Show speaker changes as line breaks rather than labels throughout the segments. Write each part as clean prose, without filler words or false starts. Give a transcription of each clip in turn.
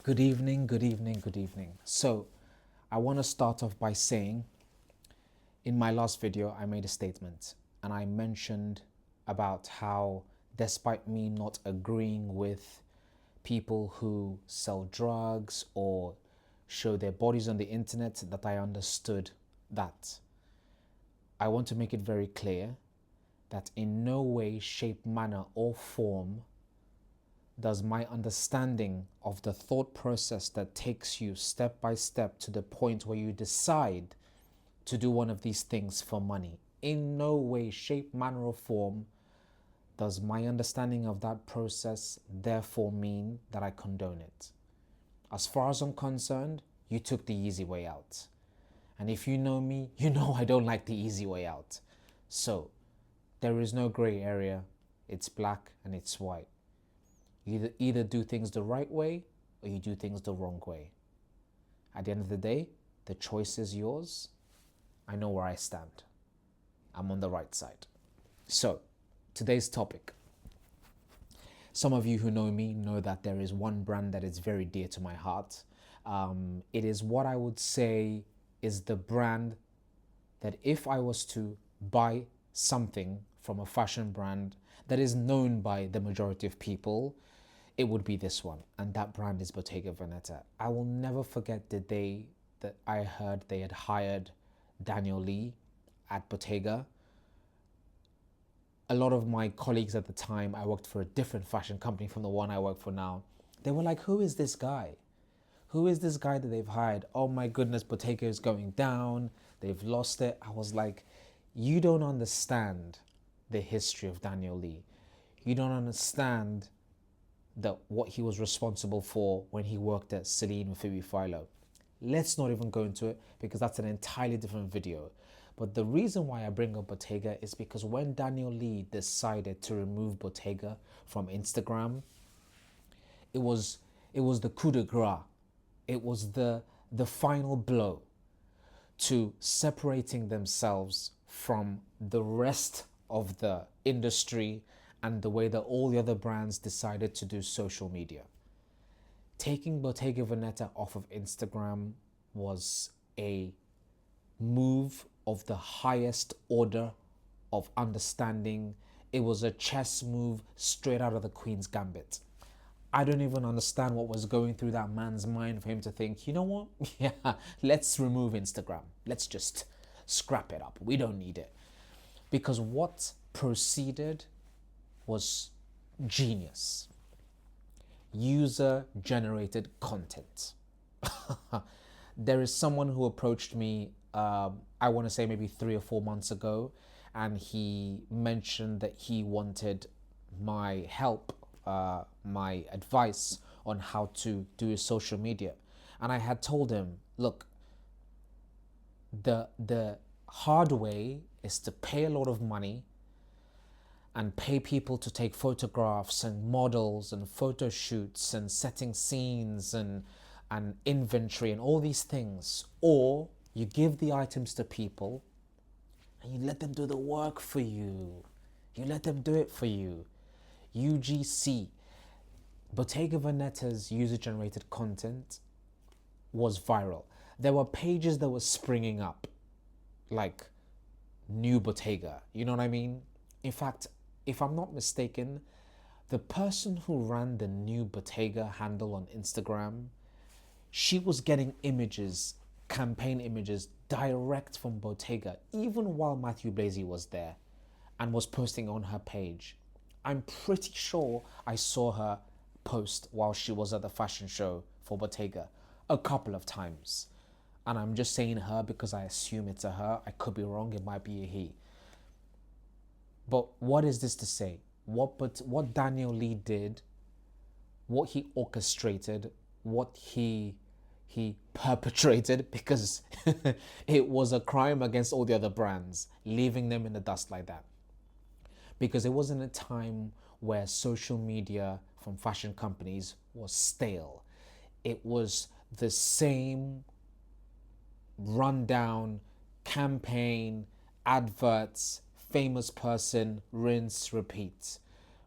Good evening, good evening, good evening. So, I want to start off by saying in my last video, I made a statement and I mentioned about how, despite me not agreeing with people who sell drugs or show their bodies on the internet, that I understood that. I want to make it very clear that in no way, shape, manner, or form does my understanding of the thought process that takes you step by step to the point where you decide to do one of these things for money. In no way, shape, manner, or form does my understanding of that process therefore mean that I condone it. As far as I'm concerned, you took the easy way out. And if you know me, you know I don't like the easy way out. So, there is no gray area. It's black and it's white. You either do things the right way or you do things the wrong way. At the end of the day, the choice is yours. I know where I stand. I'm on the right side. So, today's topic. Some of you who know me know that there is one brand that is very dear to my heart. It is what I would say is the brand that if I was to buy something from a fashion brand that is known by the majority of people, it would be this one. And that brand is Bottega Veneta. I will never forget the day that I heard they had hired Daniel Lee at Bottega. A lot of my colleagues at the time, I worked for a different fashion company from the one I work for now. They were like, who is this guy? Who is this guy that they've hired? Oh my goodness, Bottega is going down. They've lost it. I was like, you don't understand the history of Daniel Lee. You don't understand what he was responsible for when he worked at Celine with Phoebe Philo. Let's not even go into it because that's an entirely different video. But the reason why I bring up Bottega is because when Daniel Lee decided to remove Bottega from Instagram, it was the coup de grace. It was the final blow to separating themselves from the rest of the industry and the way that all the other brands decided to do social media. Taking Bottega Veneta off of Instagram was a move of the highest order of understanding. It was a chess move straight out of the Queen's Gambit. I don't even understand what was going through that man's mind for him to think, you know what? Yeah, let's remove Instagram. Let's just scrap it up. We don't need it. Because what proceeded was genius. User-generated content. There is someone who approached me, I want to say maybe 3 or 4 months ago, and he mentioned that he wanted my help, my advice on how to do his social media. And I had told him, look, the hard way is to pay a lot of money and pay people to take photographs and models and photo shoots and setting scenes and inventory and all these things. Or you give the items to people and you let them do the work for you. You let them do it for you. UGC. Bottega Veneta's user-generated content was viral. There were pages that were springing up like New Bottega. You know what I mean? In fact, if I'm not mistaken, the person who ran the New Bottega handle on Instagram, she was getting images, campaign images, direct from Bottega, even while Matthew Blazy was there and was posting on her page. I'm pretty sure I saw her post while she was at the fashion show for Bottega a couple of times. And I'm just saying her because I assume it's a her. I could be wrong, it might be a he. But what is this to say? What Daniel Lee did, what he orchestrated, what he perpetrated, because it was a crime against all the other brands, leaving them in the dust like that. Because it wasn't a time where social media from fashion companies was stale. It was the same rundown campaign, adverts, famous person, rinse, repeat.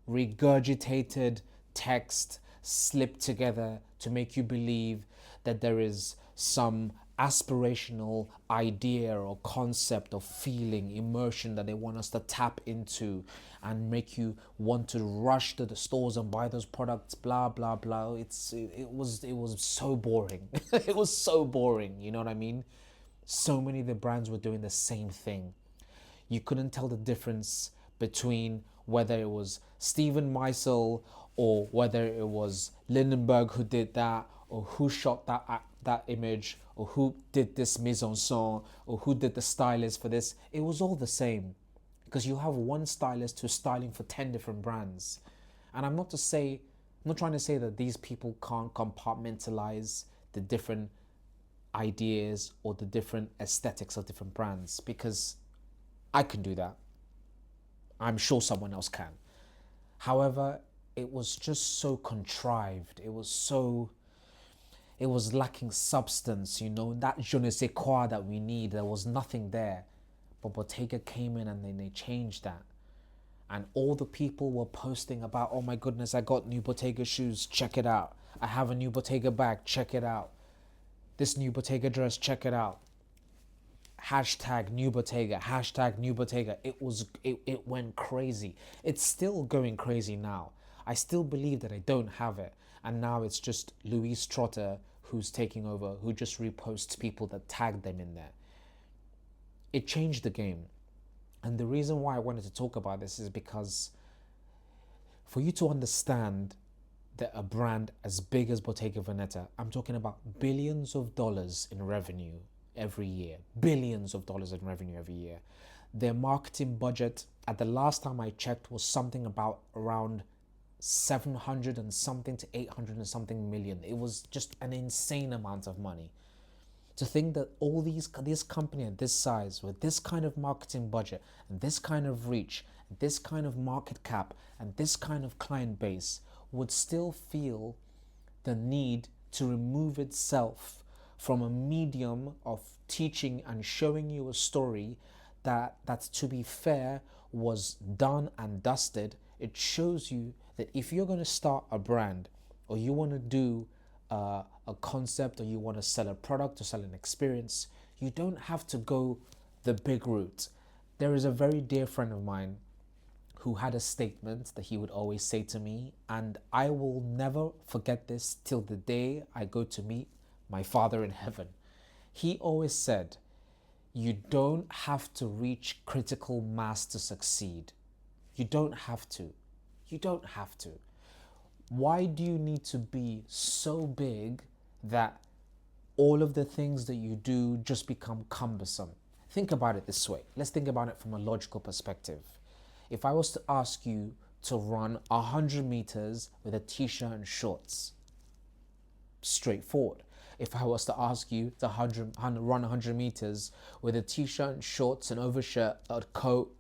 Regurgitated text slipped together to make you believe that there is some aspirational idea or concept or feeling, emotion that they want us to tap into and make you want to rush to the stores and buy those products, blah blah blah. It was so boring. It was so boring, you know what I mean? So many of the brands were doing the same thing. You couldn't tell the difference between whether it was Steven Meisel or whether it was Lindenberg who did that, or who shot that image, or who did this mise en scène, or who did the stylist for this. It was all the same, because you have one stylist who's styling for 10 different brands. And I'm not trying to say that these people can't compartmentalize the different ideas or the different aesthetics of different brands, because I can do that. I'm sure someone else can. However, it was just so contrived. It was lacking substance, that je ne sais quoi that we need. There was nothing there. But Bottega came in and then they changed that. And all the people were posting about, oh my goodness, I got new Bottega shoes, check it out. I have a new Bottega bag, check it out. This new Bottega dress, check it out. Hashtag new Bottega, hashtag new Bottega. It went crazy. It's still going crazy now. I still believe that I don't have it. And now it's just Louise Trotter who's taking over, who just reposts people that tagged them in there. It changed the game. And the reason why I wanted to talk about this is because for you to understand that a brand as big as Bottega Veneta, I'm talking about billions of dollars in revenue every year, billions of dollars in revenue every year. Their marketing budget at the last time I checked was something about around 700 and something to 800 and something million. It was just an insane amount of money. To think that all this company at this size, with this kind of marketing budget and this kind of reach, this kind of market cap and this kind of client base, would still feel the need to remove itself from a medium of teaching and showing you a story that, to be fair, was done and dusted. It shows you that if you're going to start a brand, or you want to do a concept, or you want to sell a product or sell an experience, you don't have to go the big route. There is a very dear friend of mine who had a statement that he would always say to me, and I will never forget this till the day I go to meet my Father in heaven. He always said, you don't have to reach critical mass to succeed. You don't have to. You don't have to. Why do you need to be so big that all of the things that you do just become cumbersome? Think about it this way. Let's think about it from a logical perspective. If I was to ask you to run 100 meters with a t-shirt and shorts, straightforward. If I was to ask you to run 100 meters with a t-shirt and shorts, an overshirt, a coat,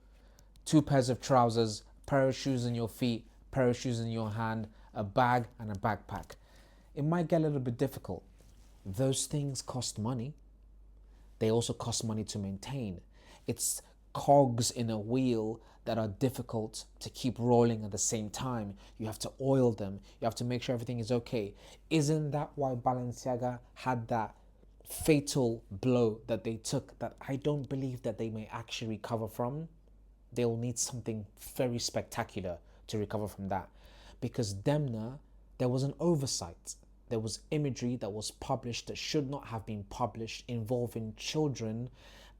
2 pairs of trousers, pair of shoes in your feet, pair of shoes in your hand, a bag and a backpack, it might get a little bit difficult. Those things cost money. They also cost money to maintain. It's cogs in a wheel that are difficult to keep rolling at the same time. You have to oil them. You have to make sure everything is okay. Isn't that why Balenciaga had that fatal blow that they took, that I don't believe that they may actually recover from? They'll need something very spectacular to recover from that. Because Demna, there was an oversight. There was imagery that was published that should not have been published, involving children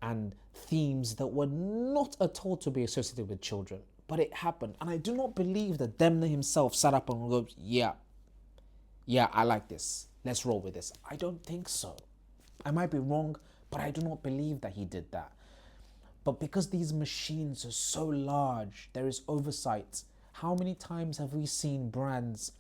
and themes that were not at all to be associated with children. But it happened. And I do not believe that Demna himself sat up and goes, yeah, I like this. Let's roll with this. I don't think so. I might be wrong, but I do not believe that he did that. But because these machines are so large, there is oversight. How many times have we seen brands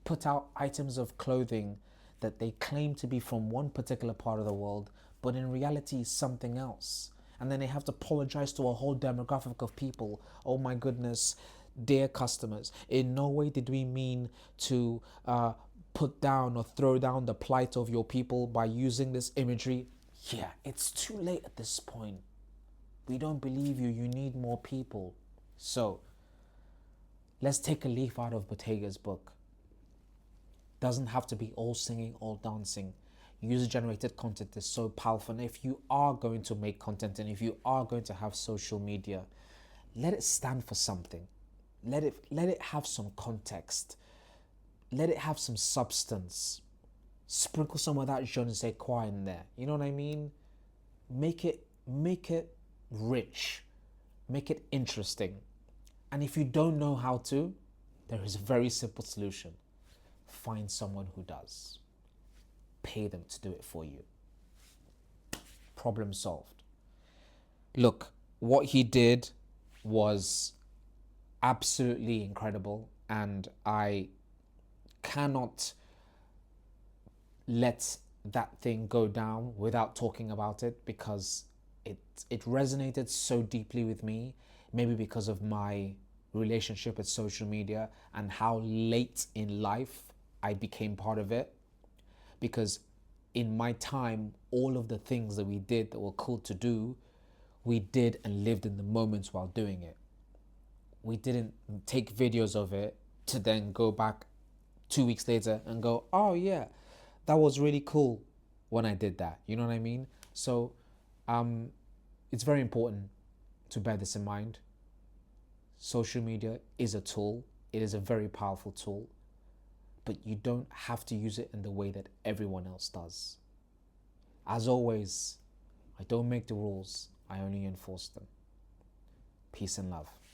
put out items of clothing that they claim to be from one particular part of the world, but in reality is something else? And then they have to apologize to a whole demographic of people. Oh my goodness, dear customers, in no way did we mean to put down or throw down the plight of your people by using this imagery. Yeah, it's too late at this point. We don't believe you. You need more people. So let's take a leaf out of Bottega's book. Doesn't have to be all singing, all dancing. User generated content is so powerful. And if you are going to make content and if you are going to have social media, let it stand for something. Let it have some context. Let it have some substance. Sprinkle some of that je ne sais quoi in there. You know what I mean? Make it rich. Make it interesting. And if you don't know how to, there is a very simple solution. Find someone who does. Pay them to do it for you. Problem solved. Look, what he did was absolutely incredible, and I cannot let that thing go down without talking about it, because it resonated so deeply with me, maybe because of my relationship with social media and how late in life I became part of it. Because in my time, all of the things that we did that were cool to do, we did and lived in the moments while doing it. We didn't take videos of it to then go back 2 weeks later and go, oh yeah, that was really cool when I did that. You know what I mean? So it's very important to bear this in mind. Social media is a tool. It is a very powerful tool, but you don't have to use it in the way that everyone else does. As always, I don't make the rules, I only enforce them. Peace and love.